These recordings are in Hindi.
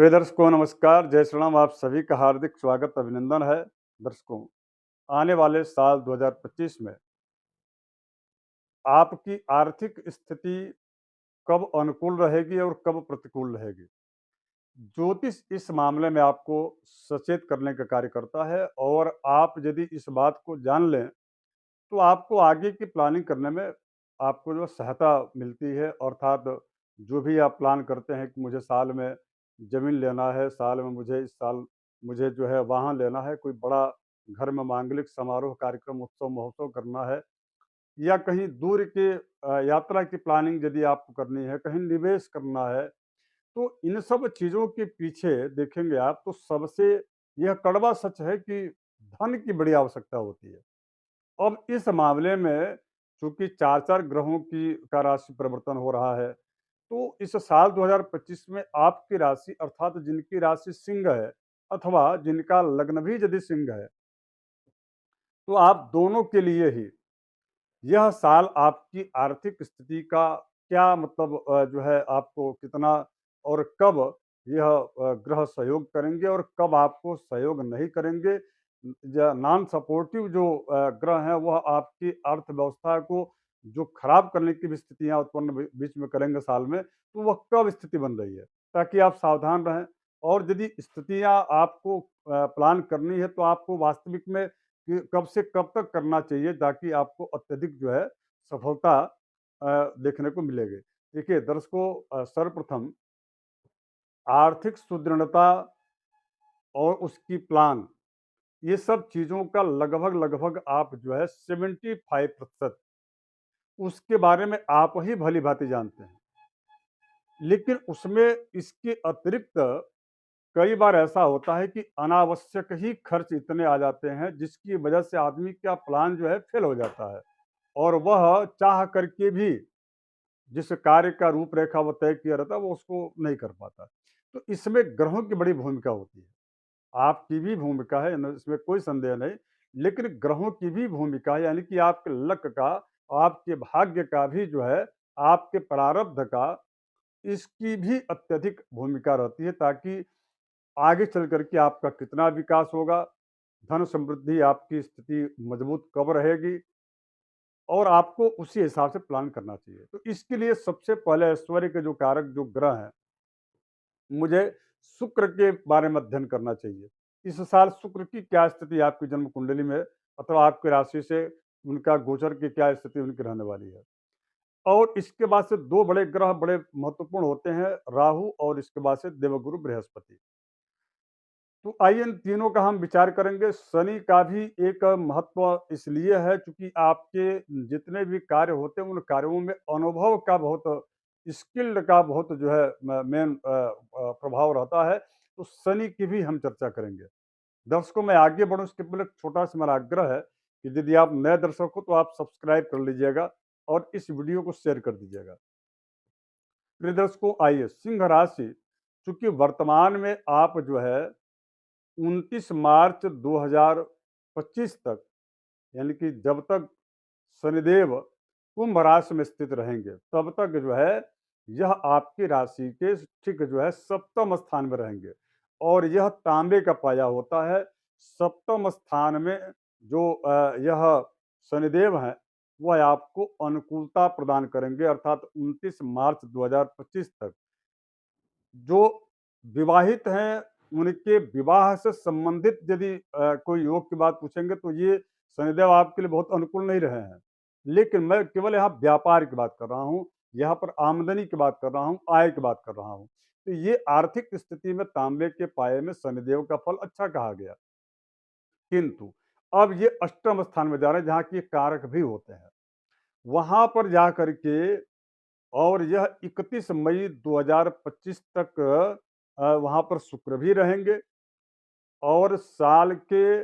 प्रिय दर्शकों नमस्कार, जय श्री राम। आप सभी का हार्दिक स्वागत अभिनंदन है। दर्शकों, आने वाले साल 2025 में आपकी आर्थिक स्थिति कब अनुकूल रहेगी और कब प्रतिकूल रहेगी। ज्योतिष इस मामले में आपको सचेत करने का कार्य करता है और आप यदि इस बात को जान लें, तो आपको आगे की प्लानिंग करने में आपको जो सहायता मिलती है। अर्थात जो भी आप प्लान करते हैं कि मुझे साल में ज़मीन लेना है, साल में मुझे इस साल मुझे जो है वाहन लेना है, कोई बड़ा घर में मांगलिक समारोह, कार्यक्रम, उत्सव, महोत्सव करना है या कहीं दूर के यात्रा की प्लानिंग यदि आपको करनी है, कहीं निवेश करना है, तो इन सब चीज़ों के पीछे देखेंगे आप तो सबसे यह कड़वा सच है कि धन की बड़ी आवश्यकता होती है। अब इस मामले में चूँकि 4-4 ग्रहों की का राशि परिवर्तन हो रहा है, तो इस साल 2025 में आपकी राशि अर्थात जिनकी राशि सिंह है अथवा जिनका लग्न भी यदि सिंह है, तो आप दोनों के लिए ही यह साल आपकी आर्थिक स्थिति का क्या मतलब जो है आपको कितना और कब यह ग्रह सहयोग करेंगे और कब आपको सहयोग नहीं करेंगे। नॉन सपोर्टिव जो ग्रह हैं वह आपकी अर्थव्यवस्था को जो खराब करने की भी स्थितियां उत्पन्न बीच में करेंगे साल में, तो वह कब स्थिति बन रही है, ताकि आप सावधान रहें। और यदि स्थितियां आपको प्लान करनी है तो आपको वास्तविक में कि कब से कब तक करना चाहिए ताकि आपको अत्यधिक जो है सफलता देखने को मिलेगी। देखिए दर्शकों, सर्वप्रथम आर्थिक सुदृढ़ता और उसकी प्लान, ये सब चीज़ों का लगभग आप जो है 75% उसके बारे में आप ही भली-भाँति जानते हैं। लेकिन उसमें इसके अतिरिक्त कई बार ऐसा होता है कि अनावश्यक ही खर्च इतने आ जाते हैं जिसकी वजह से आदमी का प्लान जो है फेल हो जाता है और वह चाह करके भी जिस कार्य का रूपरेखा वो तय किया रहता है वो उसको नहीं कर पाता। तो इसमें ग्रहों की बड़ी भूमिका होती है। आपकी भी भूमिका है, इसमें कोई संदेह नहीं, लेकिन ग्रहों की भी भूमिका है, यानी कि आपके लक का, आपके भाग्य का भी जो है, आपके प्रारब्ध का, इसकी भी अत्यधिक भूमिका रहती है ताकि आगे चल कर के आपका कितना विकास होगा, धन समृद्धि आपकी स्थिति मजबूत कब रहेगी और आपको उसी हिसाब से प्लान करना चाहिए। तो इसके लिए सबसे पहले ऐश्वर्य के जो कारक जो ग्रह हैं, मुझे शुक्र के बारे में अध्ययन करना चाहिए। इस साल शुक्र की क्या स्थिति आपकी जन्म कुंडली में अथवा आपकी राशि से उनका गोचर की क्या स्थिति उनकी रहने वाली है। और इसके बाद से 2 बड़े ग्रह बड़े महत्वपूर्ण होते हैं, राहु और इसके बाद से देवगुरु बृहस्पति। तो आइए इन तीनों का हम विचार करेंगे। शनि का भी एक महत्व इसलिए है क्योंकि आपके जितने भी कार्य होते हैं उन कार्यों में अनुभव का बहुत स्किल्ड का बहुत जो है मेन प्रभाव रहता है। तो शनि की भी हम चर्चा करेंगे। दर्शकों, मैं आगे बढ़ूँ उसके पहले एक छोटा-सा मेरा आग्रह है कि यदि आप नए दर्शक हो तो आप सब्सक्राइब कर लीजिएगा और इस वीडियो को शेयर कर दीजिएगा। प्रिय दर्शकों, आइए सिंह राशि, चूँकि वर्तमान में आप जो है 29 मार्च 2025 तक, यानी कि जब तक शनिदेव कुंभ राशि में स्थित रहेंगे तब तक जो है यह आपकी राशि के ठीक जो है सप्तम स्थान में रहेंगे और यह तांबे का पाया होता है। सप्तम स्थान में जो यह शनिदेव हैं वह आपको अनुकूलता प्रदान करेंगे अर्थात 29 मार्च 2025 तक। जो विवाहित हैं, उनके विवाह से संबंधित यदि कोई योग की बात पूछेंगे तो ये शनिदेव आपके लिए बहुत अनुकूल नहीं रहे हैं। लेकिन मैं केवल यहाँ व्यापार की बात कर रहा हूँ, यहाँ पर आमदनी की बात कर रहा हूँ, आय की बात कर रहा हूँ। तो ये आर्थिक स्थिति में तांबे के पाए में शनिदेव का फल अच्छा कहा गया। किंतु अब ये अष्टम स्थान में जा रहे हैं जहाँ की कारक भी होते हैं। वहाँ पर जा कर के और यह 31 मई 2025 तक वहाँ पर शुक्र भी रहेंगे और साल के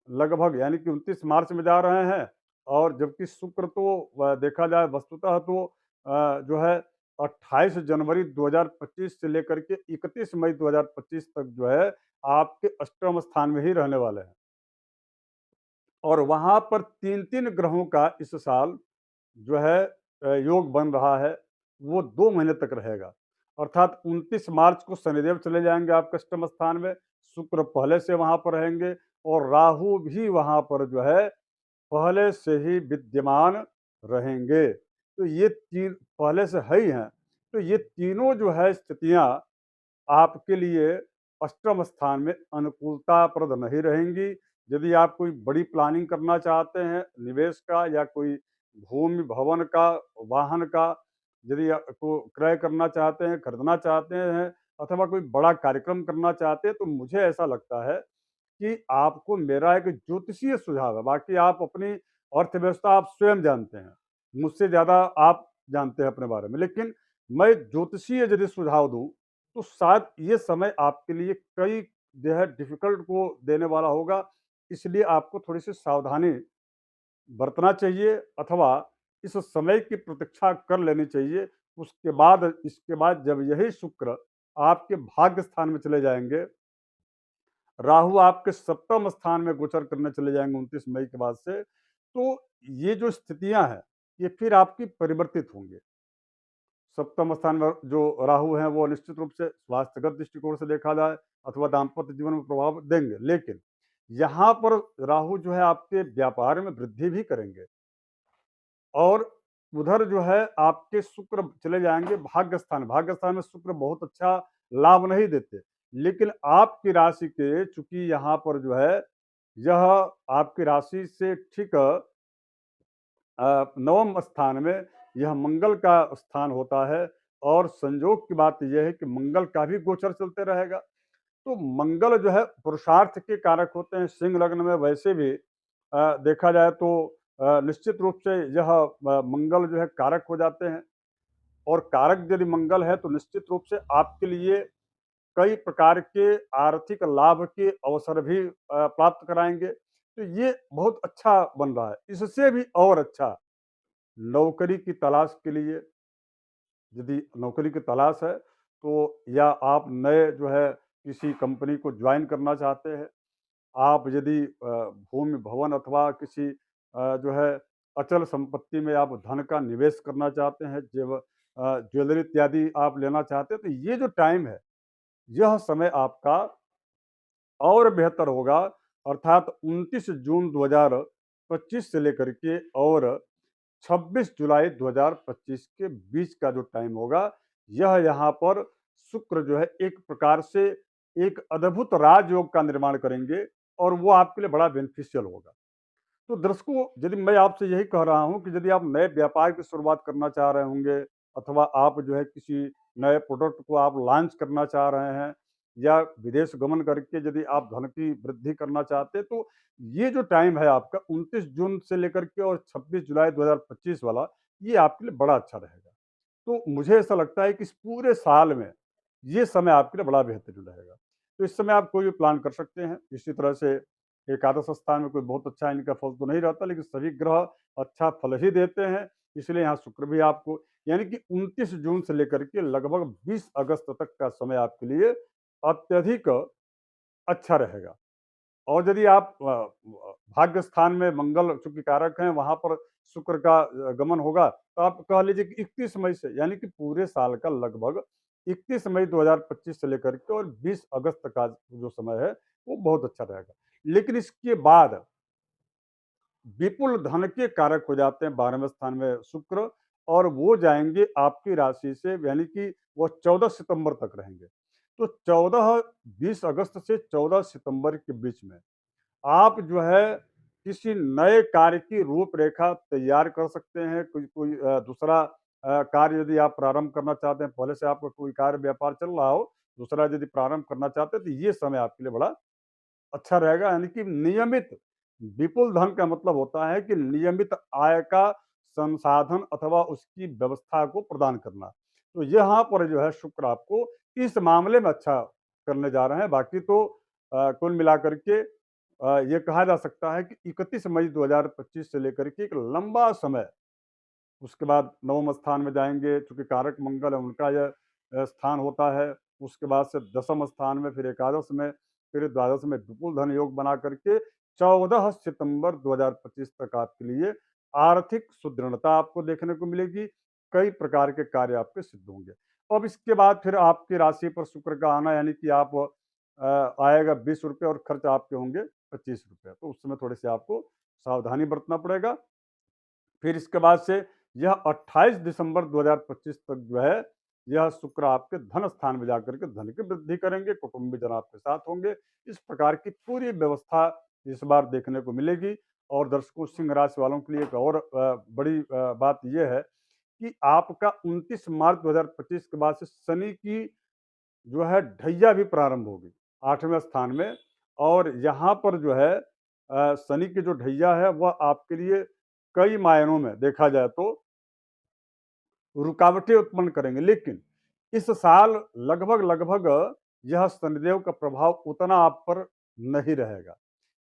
लगभग यानी कि 29 मार्च में जा रहे हैं और जबकि शुक्र तो देखा जाए वस्तुतः तो जो है 28 जनवरी 2025 से लेकर के 31 मई 2025 तक जो है आपके अष्टम स्थान में ही रहने वाले हैं और वहाँ पर 3-3 ग्रहों का इस साल जो है योग बन रहा है, वो 2 महीने तक रहेगा। अर्थात 29 मार्च को शनिदेव चले जाएंगे आपके अष्टम स्थान में, शुक्र पहले से वहां पर रहेंगे और राहु भी वहां पर जो है पहले से ही विद्यमान रहेंगे। तो ये तीन पहले से है ही हैं। तो ये तीनों जो है स्थितियां आपके लिए अष्टम स्थान में अनुकूलताप्रद नहीं रहेंगी। यदि आप कोई बड़ी प्लानिंग करना चाहते हैं निवेश का या कोई भूमि भवन का, वाहन का, यदि को क्रय करना चाहते हैं, खरीदना चाहते हैं अथवा कोई बड़ा कार्यक्रम करना चाहते हैं, तो मुझे ऐसा लगता है कि आपको मेरा एक ज्योतिषीय सुझाव है। बाकी आप अपनी अर्थव्यवस्था आप स्वयं जानते हैं, मुझसे ज़्यादा आप जानते हैं अपने बारे में। लेकिन मैं ज्योतिषीय यदि सुझाव दूँ, तो शायद ये समय आपके लिए कई जो है डिफ़िकल्ट को देने वाला होगा। इसलिए आपको थोड़ी-सी सावधानी बरतना चाहिए अथवा इस समय की प्रतीक्षा कर लेनी चाहिए। उसके बाद इसके बाद जब यही शुक्र आपके भाग्य स्थान में चले जाएँगे, राहु आपके सप्तम स्थान में गोचर करने चले जाएंगे 29 मई के बाद से, तो ये जो स्थितियां हैं ये फिर आपकी परिवर्तित होंगे। सप्तम स्थान में जो राहु हैं वो निश्चित रूप से स्वास्थ्यगत दृष्टिकोण से देखा जाए अथवा दाम्पत्य जीवन में प्रभाव देंगे, लेकिन यहाँ पर राहु जो है आपके व्यापार में वृद्धि भी करेंगे और उधर जो है आपके शुक्र चले जाएंगे भाग्य स्थान में शुक्र बहुत अच्छा लाभ नहीं देते, लेकिन आपकी राशि के चूंकि यहाँ पर जो है यह आपकी राशि से ठीक नवम स्थान में यह मंगल का स्थान होता है और संयोग की बात यह है कि मंगल का भी गोचर चलते रहेगा। तो मंगल जो है पुरुषार्थ के कारक होते हैं। सिंह लग्न में वैसे भी देखा जाए तो निश्चित रूप से यह मंगल जो है कारक हो जाते हैं और कारक यदि मंगल है तो निश्चित रूप से आपके लिए कई प्रकार के आर्थिक लाभ के अवसर भी प्राप्त कराएंगे। तो ये बहुत अच्छा बन रहा है। इससे भी और अच्छा नौकरी की तलाश के लिए, यदि नौकरी की तलाश है तो या आप नए जो है किसी कंपनी को ज्वाइन करना चाहते हैं, आप यदि भूमि भवन अथवा किसी जो है अचल संपत्ति में आप धन का निवेश करना चाहते हैं, ज्वेलरी इत्यादि आप लेना चाहते हैं, तो ये जो टाइम है यह समय आपका और बेहतर होगा। अर्थात 29 जून 2025 से लेकर के और 26 जुलाई 2025 के बीच का जो टाइम होगा, यह यहाँ पर शुक्र जो है एक प्रकार से एक अद्भुत राजयोग का निर्माण करेंगे और वो आपके लिए बड़ा बेनिफिशियल होगा। तो दर्शकों, यदि मैं आपसे यही कह रहा हूँ कि यदि आप नए व्यापार की शुरुआत करना चाह रहे होंगे अथवा आप जो है किसी नए प्रोडक्ट को आप लॉन्च करना चाह रहे हैं या विदेश गमन करके यदि आप धन की वृद्धि करना चाहते हैं, तो ये जो टाइम है आपका 29 जून से लेकर के और 26 जुलाई 2025 वाला, ये आपके लिए बड़ा अच्छा रहेगा। तो मुझे ऐसा लगता है कि इस पूरे साल में ये समय आपके लिए बड़ा बेहतरीन रहेगा। तो इस समय आप कोई भी प्लान कर सकते हैं। इसी तरह से एकादश स्थान में कोई बहुत अच्छा इनका फल तो नहीं रहता, लेकिन सभी ग्रह अच्छा फल ही देते हैं। इसलिए यहाँ शुक्र भी आपको यानी कि 29 जून से लेकर के लगभग 20 अगस्त तक का समय आपके लिए अत्यधिक अच्छा रहेगा। और यदि आप भाग्य स्थान में मंगल चूंकि कारक हैं, वहां पर शुक्र का गमन होगा, तो आप कह लीजिए कि 31 मई से यानी कि पूरे साल का लगभग 31 मई 2025 से लेकर के और 20 अगस्त का जो समय है वो बहुत अच्छा रहेगा। लेकिन इसके बाद विपुल धन के कारक हो जाते हैं 12वें स्थान में शुक्र और वो जाएंगे आपकी राशि से, यानी कि वो 14 सितंबर तक रहेंगे। तो 20 अगस्त से 14 सितंबर के बीच में आप जो है किसी नए कार्य की रूपरेखा तैयार कर सकते हैं। कोई कोई दूसरा कार्य यदि आप प्रारंभ करना चाहते हैं, पहले से आपका कोई कार्य व्यापार चल रहा हो, दूसरा यदि प्रारंभ करना चाहते हैं, तो ये समय आपके लिए बड़ा अच्छा रहेगा। यानी कि नियमित विपुल धन का मतलब होता है कि नियमित आय का संसाधन अथवा उसकी व्यवस्था को प्रदान करना। तो यहाँ पर जो है शुक्र आपको इस मामले में अच्छा करने जा रहे हैं। बाकी तो कुल मिलाकर के ये कहा जा सकता है कि 31 मई 2025 से लेकर के एक लंबा समय, उसके बाद नवम स्थान में जाएंगे, चूंकि कारक मंगल है उनका यह स्थान होता है। उसके बाद से दसम स्थान में, फिर एकादश में, फिर द्वादश में विपुल धन योग बना करके 14 सितंबर 2025 तक आपके लिए आर्थिक सुदृढ़ता आपको देखने को मिलेगी। कई प्रकार के कार्य आपके सिद्ध होंगे। अब इसके बाद फिर आपकी राशि पर शुक्र का आना, यानी कि आप आएगा ₹20 और खर्च आपके होंगे ₹25, तो उस समय थोड़े-से आपको सावधानी बरतना पड़ेगा। फिर इसके बाद से यह 28 दिसंबर 2025 तक जो है, यह शुक्र आपके धन स्थान में जाकर के धन की वृद्धि करेंगे, कुटुंबीजन आपके साथ होंगे। इस प्रकार की पूरी व्यवस्था इस बार देखने को मिलेगी। और दर्शकों, सिंह राशि वालों के लिए एक और बड़ी बात ये है कि आपका 29 मार्च 2025 के बाद से शनि की जो है ढैया भी प्रारंभ होगी 8वें स्थान में। और यहाँ पर जो है शनि की जो ढैया है वह आपके लिए कई मायनों में देखा जाए तो रुकावटें उत्पन्न करेंगे, लेकिन इस साल लगभग यह शनिदेव का प्रभाव उतना आप पर नहीं रहेगा,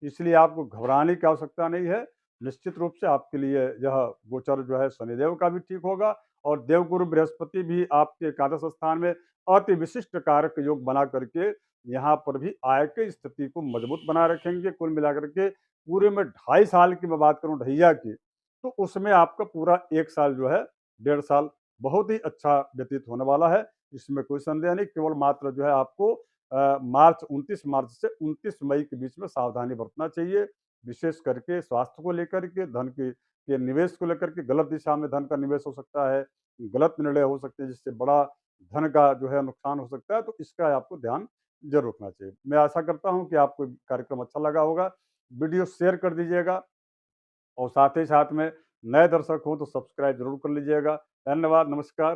इसलिए आपको घबराने की आवश्यकता नहीं है। निश्चित रूप से आपके लिए यह गोचर जो है शनिदेव का भी ठीक होगा। और देवगुरु बृहस्पति भी आपके एकादश स्थान में अति विशिष्ट कारक योग बना करके यहाँ पर भी आय की स्थिति को मजबूत बनाए रखेंगे। कुल मिलाकर के पूरे में 2.5 साल की मैं बात करूं ढैया की, तो उसमें आपका पूरा 1 साल जो है, 1.5 साल बहुत ही अच्छा व्यतीत होने वाला है। इसमें कोई संदेह नहीं। केवल मात्र जो है आपको 29 मार्च से 29 मई के बीच में सावधानी बरतना चाहिए। विशेष करके स्वास्थ्य को लेकर के, धन के निवेश को लेकर के, गलत दिशा में धन का निवेश हो सकता है, गलत निर्णय हो सकते हैं जिससे बड़ा धन का जो है नुकसान हो सकता है, तो इसका आपको ध्यान ज़रूर रखना चाहिए। मैं आशा करता हूँ कि आपको कार्यक्रम अच्छा लगा होगा। वीडियो शेयर कर दीजिएगा और साथ ही साथ में नए दर्शक हो तो सब्सक्राइब ज़रूर कर लीजिएगा। धन्यवाद, नमस्कार।